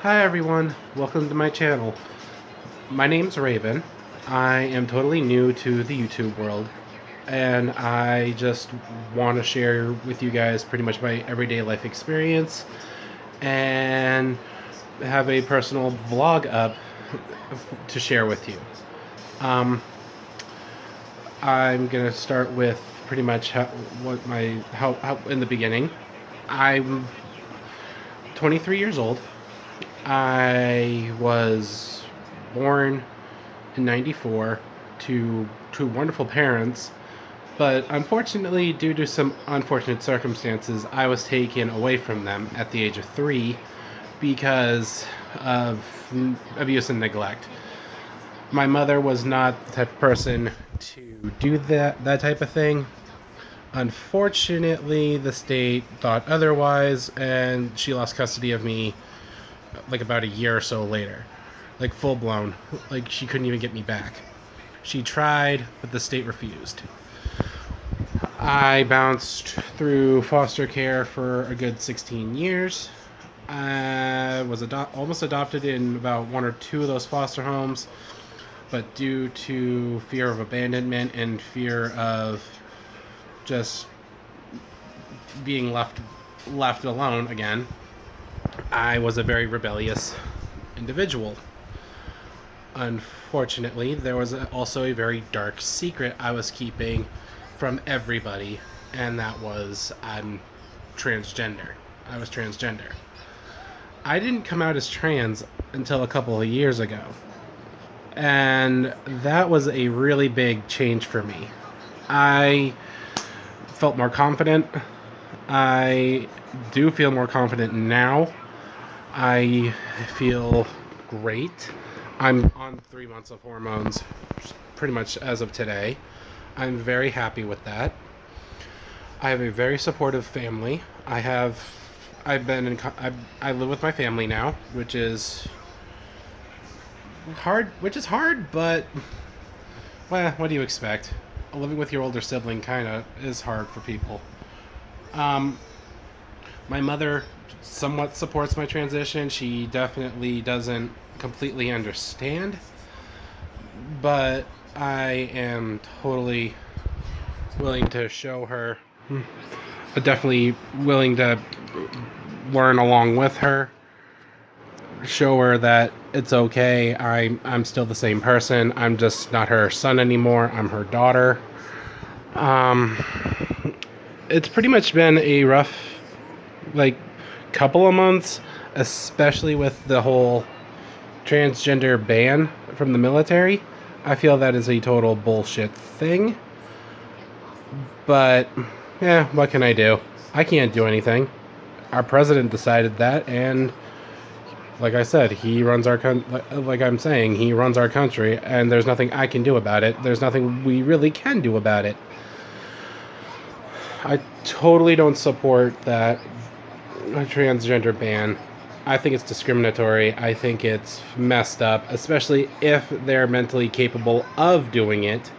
Hi everyone, welcome to my channel. My name's Raven. I am totally new to the YouTube world, and I just want to share with you guys pretty much my everyday life experience and have a personal vlog up to share with you. I'm gonna start with pretty much how in the beginning. I'm 23 years old. I was born in '94 to wonderful parents, but unfortunately, due to some unfortunate circumstances, I was taken away from them at the age of 3 because of abuse and neglect. My mother was not the type of person to do that type of thing. Unfortunately, the state thought otherwise, and she lost custody of me like about a year or so later. Like full blown. Like she couldn't even get me back. She tried, but the state refused. I bounced through foster care for a good 16 years. I was almost adopted in about one or two of those foster homes, but due to fear of abandonment and fear of just being left alone again, I was a very rebellious individual. Unfortunately, there was also a very dark secret I was keeping from everybody, and that was I'm transgender. I was transgender. I didn't come out as trans until a couple of years ago, and that was a really big change for me. I felt more confident. I do feel more confident now. I feel great. I'm on 3 months of hormones pretty much as of today. I'm very happy with that. I have a very supportive family. I live with my family now, which is hard, but well, what do you expect? Living with your older sibling kind of is hard for people. My mother somewhat supports my transition. She definitely doesn't completely understand, but I am totally willing to show her, definitely willing to learn along with her, show her that it's okay. I'm still the same person. I'm just not her son anymore. I'm her daughter. It's pretty much been a rough couple of months, especially with the whole transgender ban from the military. I feel that is a total bullshit thing. But yeah, what can I do? I can't do anything. Our president decided that, and like I said, he runs our he runs our country, and there's nothing I can do about it. There's nothing we really can do about it. I totally don't support that a transgender ban. I think it's discriminatory. I think it's messed up, especially if they're mentally capable of doing it.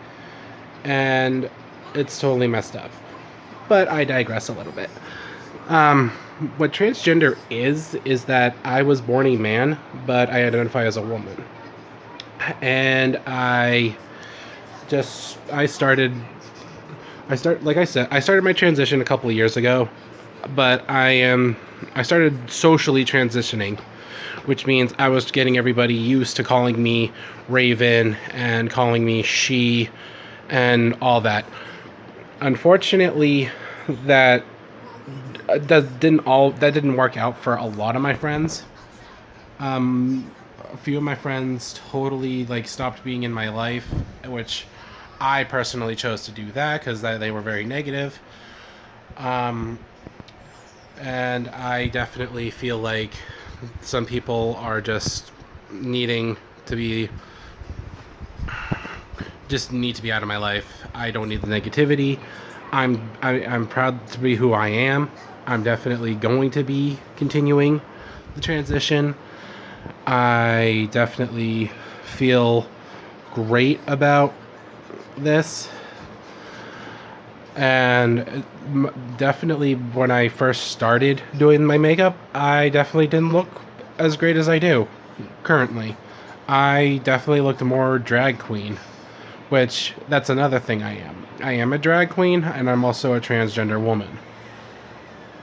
And it's totally messed up. But I digress a little bit. What transgender is that I was born a man, but I identify as a woman. And I started my transition a couple of years ago, but I started socially transitioning, which means I was getting everybody used to calling me Raven and calling me she and all that. Unfortunately, that didn't work out for a lot of my friends. A few of my friends totally stopped being in my life, which I personally chose to do that because they were very negative. And I definitely feel like some people are just need to be out of my life. I don't need the negativity. I'm proud to be who I am. I'm definitely going to be continuing the transition. I definitely feel great about this. And definitely when I first started doing my makeup, I definitely didn't look as great as I do currently. I definitely look more drag queen, which that's another thing I am. I am a drag queen, and I'm also a transgender woman,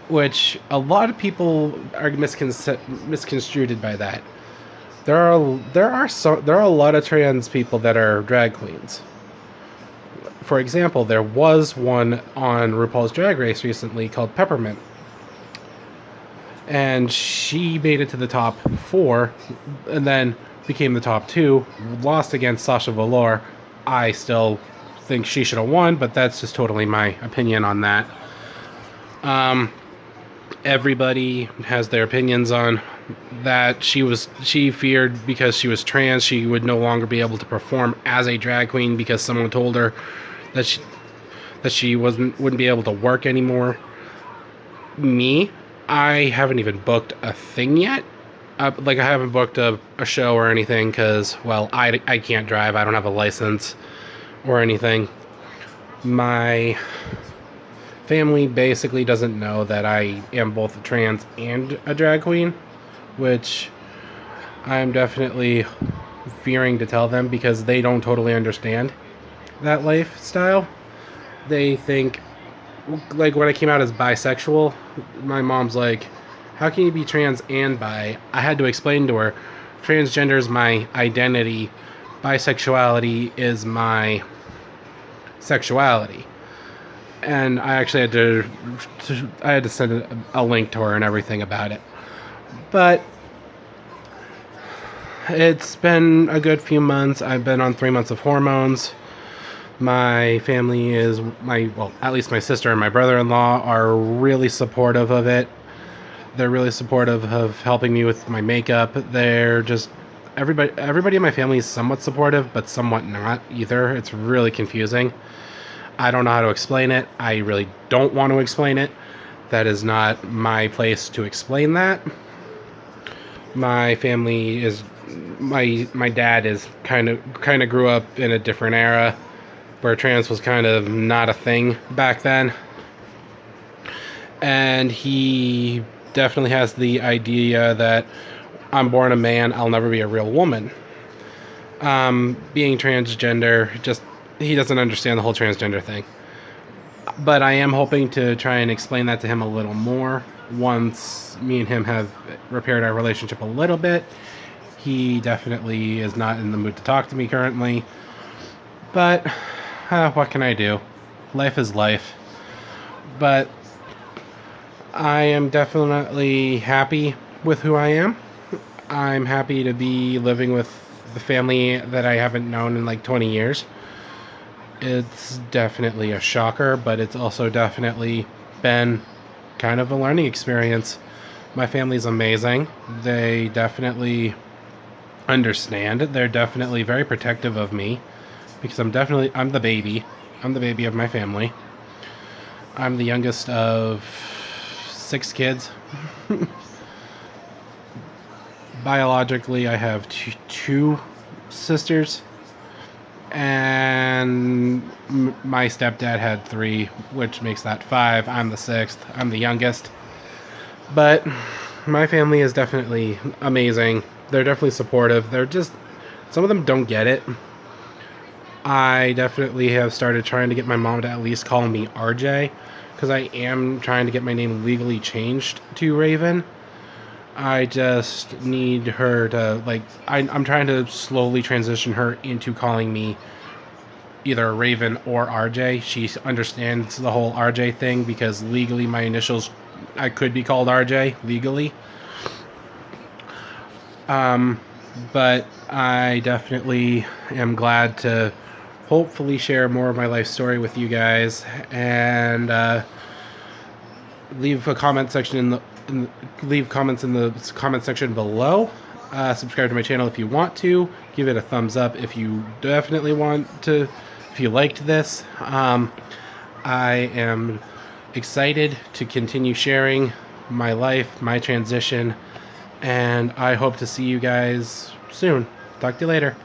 which a lot of people are misconstrued by that. There are a lot of trans people that are drag queens. For example, there was one on RuPaul's Drag Race recently called Peppermint, and she made it to the top 4, and then became the top 2. Lost against Sasha Velour. I still think she should have won, but that's just totally my opinion on that. Everybody has their opinions on that. She feared because she was trans, she would no longer be able to perform as a drag queen because someone told her that she wouldn't be able to work anymore. Me, I haven't even booked a thing yet. I haven't booked a show or anything because, well, I can't drive. I don't have a license or anything. My family basically doesn't know that I am both a trans and a drag queen, which I'm definitely fearing to tell them because they don't totally understand that lifestyle. They think, like, when I came out as bisexual, my mom's like, how can you be trans and bi? I had to explain to her, transgender is my identity, bisexuality is my sexuality. And I actually had to send a link to her and everything about it. But it's been a good few months. I've been on 3 months of hormones. My family at least my sister and my brother-in-law are really supportive of it. They're really supportive of helping me with my makeup. They're just, everybody in my family is somewhat supportive, but somewhat not either. It's really confusing. I don't know how to explain it. I really don't want to explain it. That is not my place to explain that. My family is, my dad is kind of grew up in a different era where trans was kind of not a thing back then. And he definitely has the idea that I'm born a man, I'll never be a real woman. Being transgender, he doesn't understand the whole transgender thing. But I am hoping to try and explain that to him a little more once me and him have repaired our relationship a little bit. He definitely is not in the mood to talk to me currently. But what can I do? Life is life. But I am definitely happy with who I am. I'm happy to be living with the family that I haven't known in like 20 years. It's definitely a shocker, but it's also definitely been kind of a learning experience. My family's amazing. They definitely understand. They're definitely very protective of me because I'm the baby. I'm the baby of my family. I'm the youngest of 6 kids. Biologically, I have two sisters, and my stepdad had 3, which makes that 5. I'm the 6th. I'm the youngest. But my family is definitely amazing. They're definitely supportive. Some of them don't get it. I definitely have started trying to get my mom to at least call me RJ, because I am trying to get my name legally changed to Raven. I just need her to, I'm trying to slowly transition her into calling me either Raven or RJ. She understands the whole RJ thing because legally my initials, I could be called RJ legally. But I definitely am glad to hopefully share more of my life story with you guys, and leave a comment section leave comments in the comment section below. Subscribe to my channel if you want to. Give it a thumbs up if you definitely want to. If you liked this, I am excited to continue sharing my life, my transition, and I hope to see you guys soon. Talk to you later.